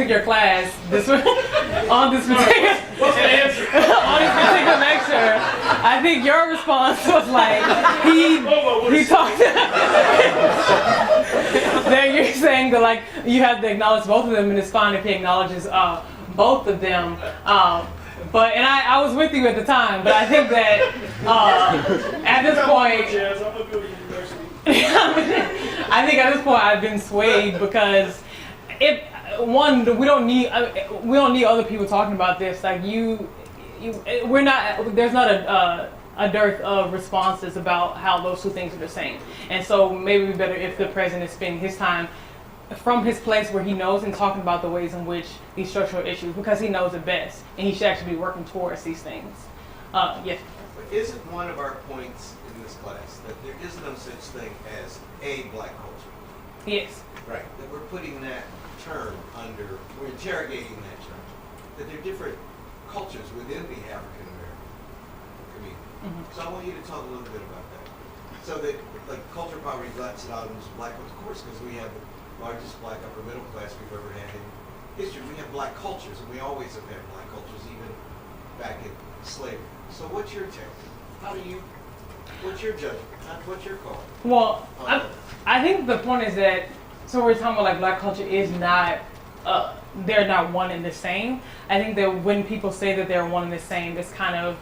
your class, this on this particular What's the answer? on this particular lecture, I think your response was like he talked. Then you're saying that like you have to acknowledge both of them, and it's fine if he acknowledges both of them. But I was with you at the time, but I think that at this point, I think at this point I've been swayed because we don't need other people talking about this. Like there's not a dearth of responses about how those two things are the same. And so maybe it'd be better if the president spend his time from his place where he knows and talking about the ways in which these structural issues, because he knows it best, and he should actually be working towards these things. Yes. Isn't one of our points in this class that there is no such thing as a black culture? Yes. Right. That we're putting that term under, we're interrogating that term. That there are different cultures within the African American community. Mm-hmm. So I want you to talk a little bit about that. So that, like, culture poverty, black synonymous with black, of course, because we have the largest black upper middle class we've ever had in history. We have black cultures, and we always have had black cultures, even back in slavery. So what's your take? What's your judgment? What's your call? Well, I think the point is that, so we're talking about like black culture is not, they're not one and the same. I think that when people say that they're one and the same, it's kind of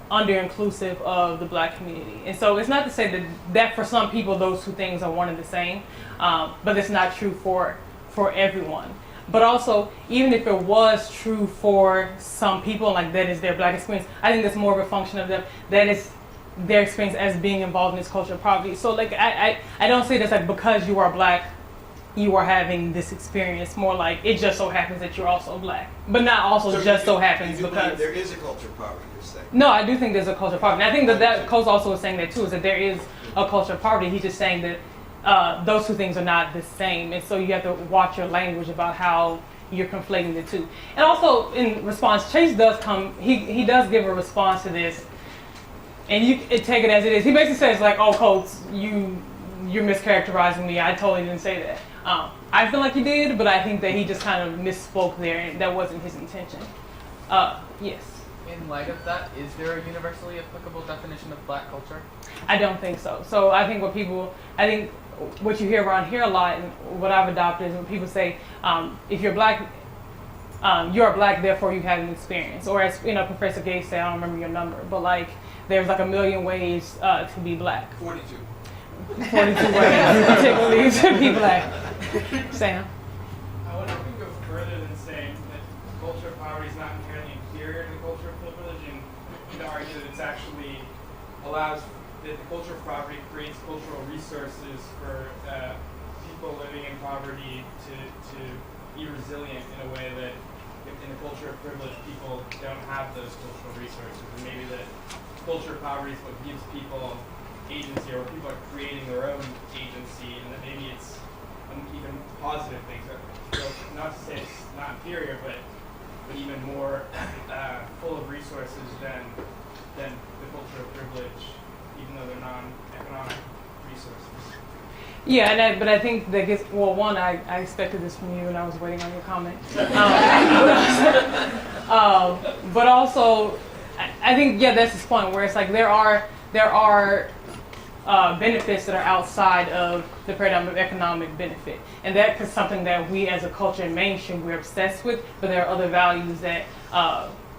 under-inclusive of the black community. And so it's not to say that for some people those two things are one and the same, but it's not true for everyone. But also, even if it was true for some people, like that is their black experience, I think that's more of a function of them. That is their experience as being involved in this culture of poverty. So like, I don't say this like because you are black, you are having this experience. More like it just so happens that you're also black, but not also so happens because there is a culture of poverty. You're saying? No, I do think there's a culture of poverty. And I think that Coase also is saying that too, is that there is a culture of poverty. He's just saying that those two things are not the same, and so you have to watch your language about how you're conflating the two. And also, in response, Chase does come. He does give a response to this, and you take it as it is. He basically says like, "Oh, Coates, you're mischaracterizing me. I totally didn't say that." I feel like he did, but I think that he just kind of misspoke there, and that wasn't his intention. Yes. In light of that, is there a universally applicable definition of black culture? I don't think so. So I think what you hear around here a lot, and what I've adopted, is when people say, if you're black, you are black, therefore you have an experience. Or as Professor Gay said, I don't remember your number, but like there's like a million ways to be black. 42. 42 ways, particularly to be black. Sam? I would even go further than saying that culture of poverty is not inherently inferior to the culture of privilege, and you know, argue that it's actually allows that the culture of poverty creates cultural resources for people living in poverty to be resilient in a way that in the culture of privilege people don't have those cultural resources, and maybe that culture of poverty is what gives people agency, or people are creating their own agency, and that maybe it's even positive things. So not to say it's not inferior, but even more full of resources than the culture of privilege, even though they're non-economic resources. Yeah, but I think that gets, well, one, I expected this from you, and I was waiting on your comment. But also, I think, yeah, that's his point, where it's like there are benefits that are outside of the paradigm of economic benefit. And that is something that we as a culture in mainstream, we're obsessed with, but there are other values that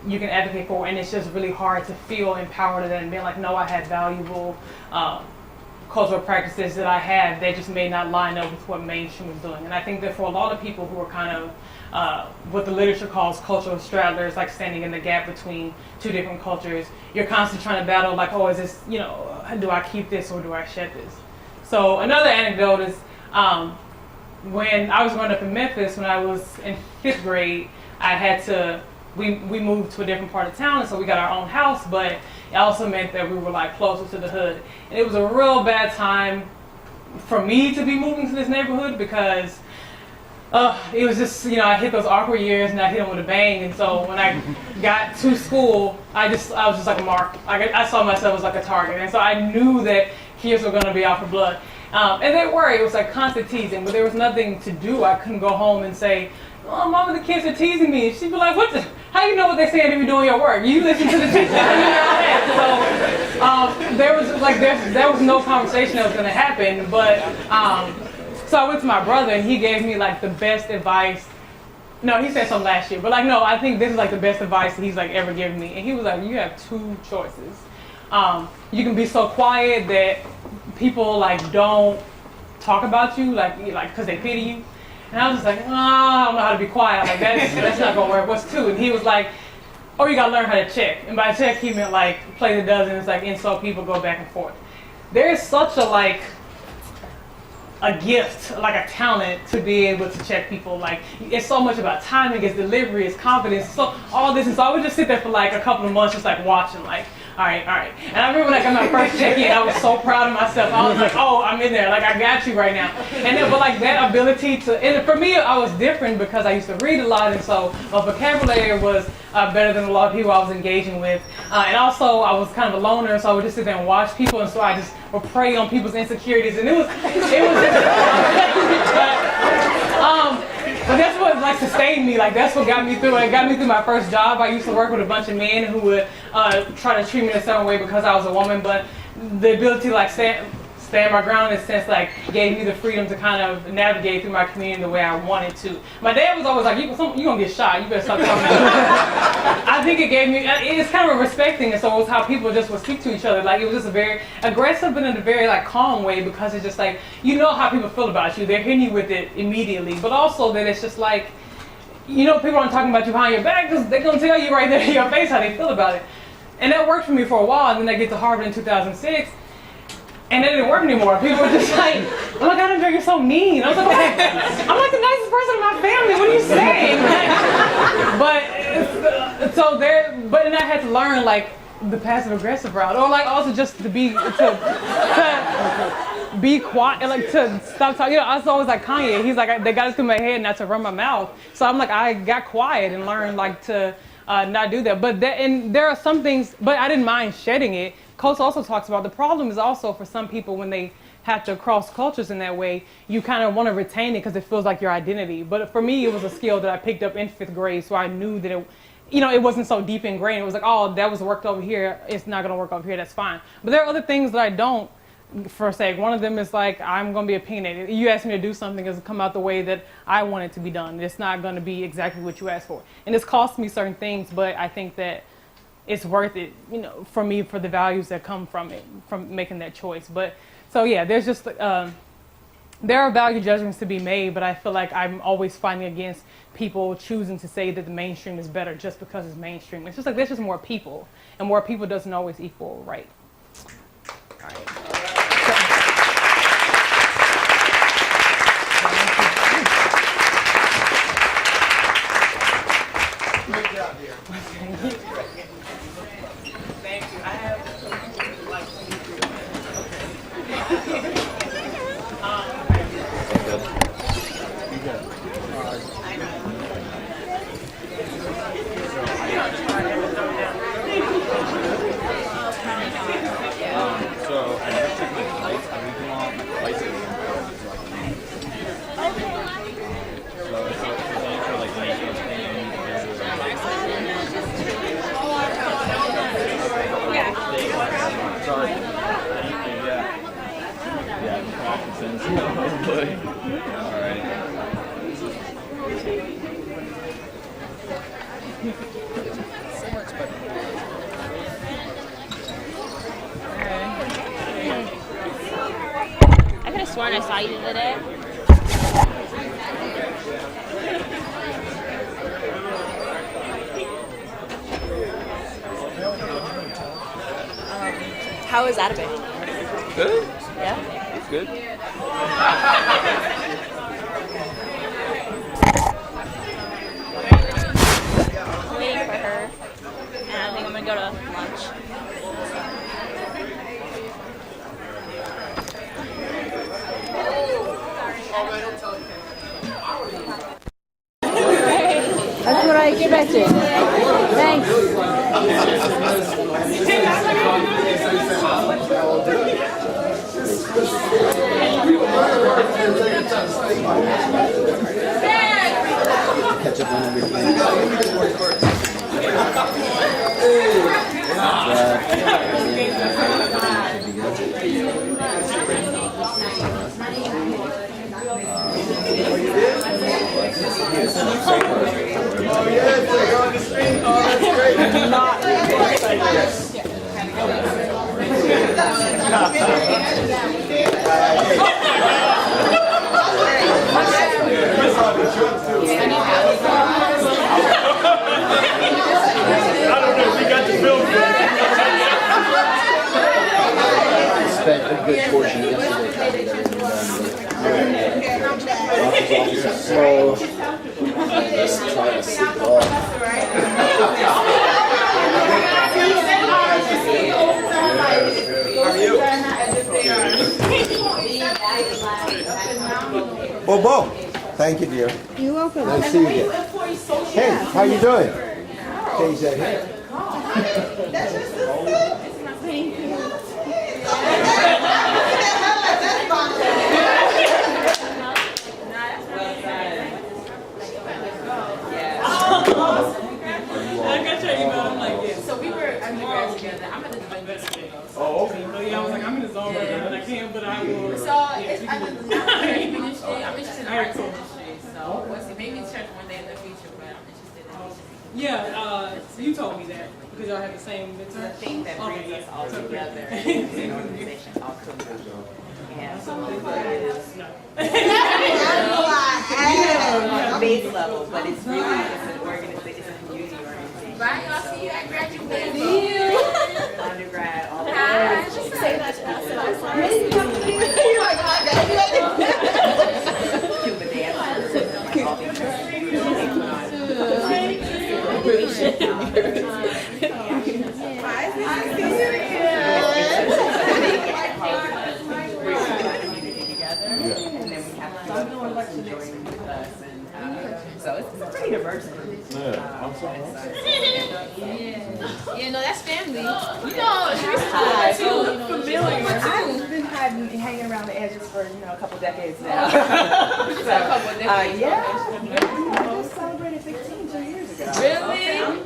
you can advocate for, and it's just really hard to feel empowered in that and being like, no, I had valuable cultural practices that I have that just may not line up with what mainstream is doing. And I think that for a lot of people who are kind of what the literature calls cultural straddlers, like standing in the gap between two different cultures, you're constantly trying to battle like, oh, is this, do I keep this or do I shed this? So another anecdote is when I was growing up in Memphis, when I was in 5th grade, we moved to a different part of town, and so we got our own house, but it also meant that we were like closer to the hood. And it was a real bad time for me to be moving to this neighborhood because it was just, I hit those awkward years and I hit them with a bang. And so when I got to school, I was just like a mark. I saw myself as like a target. And so I knew that kids were going to be out for blood. And they were. It was like constant teasing, but there was nothing to do. I couldn't go home and say, oh, Mama, the kids are teasing me. She'd be like, how you know what they're saying if you're doing your work? You listen to the teacher. So there was no conversation that was going to happen. But so I went to my brother, and he gave me like the best advice. No, he said something last year, but I think this is like the best advice that he's like ever given me. And he was like, you have two choices. You can be so quiet that people like don't talk about you, like because they pity you. And I was just like, oh, I don't know how to be quiet. Like that's not gonna work. What's two? And he was like, oh, you gotta learn how to check. And by check, he meant like play the dozens, like insult people, go back and forth. There is such a gift, like a talent to be able to check people. Like it's so much about timing, it's delivery, it's confidence, so all this. And so I would just sit there for like a couple of months, just like watching, like. All right. And I remember when I got my first check-in, I was so proud of myself. I was like, oh, I'm in there. Like, I got you right now. And then, but like that ability to, and for me, I was different because I used to read a lot. And so my vocabulary was better than a lot of people I was engaging with. And also, I was kind of a loner, so I would just sit there and watch people. And so I just would prey on people's insecurities. And it was but that's what like sustained me. Like that's what got me through. It got me through my first job. I used to work with a bunch of men who would try to treat me a certain way because I was a woman. But the ability to like stand my ground in a sense like gave me the freedom to kind of navigate through my community the way I wanted to. My dad was always like, "You gonna get shot. You better stop talking." I think it gave me. It's kind of a respect thing, and so it was how people just would speak to each other. Like it was just a very aggressive, but in a very like calm way because it's just like you know how people feel about you. They're hitting you with it immediately, but also that it's just like people aren't talking about you behind your back because they're gonna tell you right there in your face how they feel about it. And that worked for me for a while. And then I get to Harvard in 2006. And it didn't work anymore. People were just like, oh my God, Andrea, you're so mean. I was like, I'm like the nicest person in my family. What are you saying? But then I had to learn like the passive aggressive route, or like also just to be quiet, like to stop talking. I was always like Kanye. He's like, they got it through my head not to run my mouth. So I'm like, I got quiet and learned like to not do that. And there are some things, but I didn't mind shedding it Coach also talks about the problem is also for some people when they have to cross cultures in that way, you kind of want to retain it because it feels like your identity. But for me, it was a skill that I picked up in 5th grade, so I knew that it wasn't so deep ingrained. It was like, oh, that was worked over here. It's not going to work over here. That's fine. But there are other things that I don't forsake. One of them is like, I'm going to be opinionated. You ask me to do something, it's come out the way that I want it to be done. It's not going to be exactly what you asked for. And it's cost me certain things, but I think that it's worth it, for me, for the values that come from it, from making that choice. But so yeah, there's just, there are value judgments to be made, but I feel like I'm always fighting against people choosing to say that the mainstream is better just because it's mainstream. It's just like there's just more people, and more people doesn't always equal right. All right. Great job, dear. Thank you. I have like So I never checked my flights. I leave them on my flights at the airport. So it's like the answer like the maintenance thing you need to do. Sorry. Yeah, practicing. All right. So much better. I could have sworn I saw you today. How was that a bit? Good. Yeah? It's good. I'm waiting for her. And I think I'm going to go to lunch. That's what I expected. Thanks. Catch up on everything. I don't know if you got the film. I spent a good portion yesterday so just trying to sleep it off. Bobo. Thank you, dear. You're welcome. Nice to see you again. Hey, how you doing? Change that hair. Thank you. I got your email. I'm like, yeah. So we were undergrad together. I'm at the Divinity School. Oh, okay. So yeah, I was like, I'm in the zone right now, but I can't, but I will. So I'm interested in arts industry. So maybe church one day in the future, but I'm interested in Yeah, you told me that because y'all have the same midterm. The thing that brings us all together is an organization called Sociology. And Sociology is on a base level, but it's really just an organization, it's a community organization. Right, I'll see you at graduation. Undergrad, all Hi, that. just say that to us. Cuba dance. All So it's pretty diverse. Yeah, no, that's family. You know, Hi. You look familiar. I've been hanging around the edges for a couple decades now. A couple of decades. Yeah. I just celebrated 15 2 years ago. Really? Okay, I'm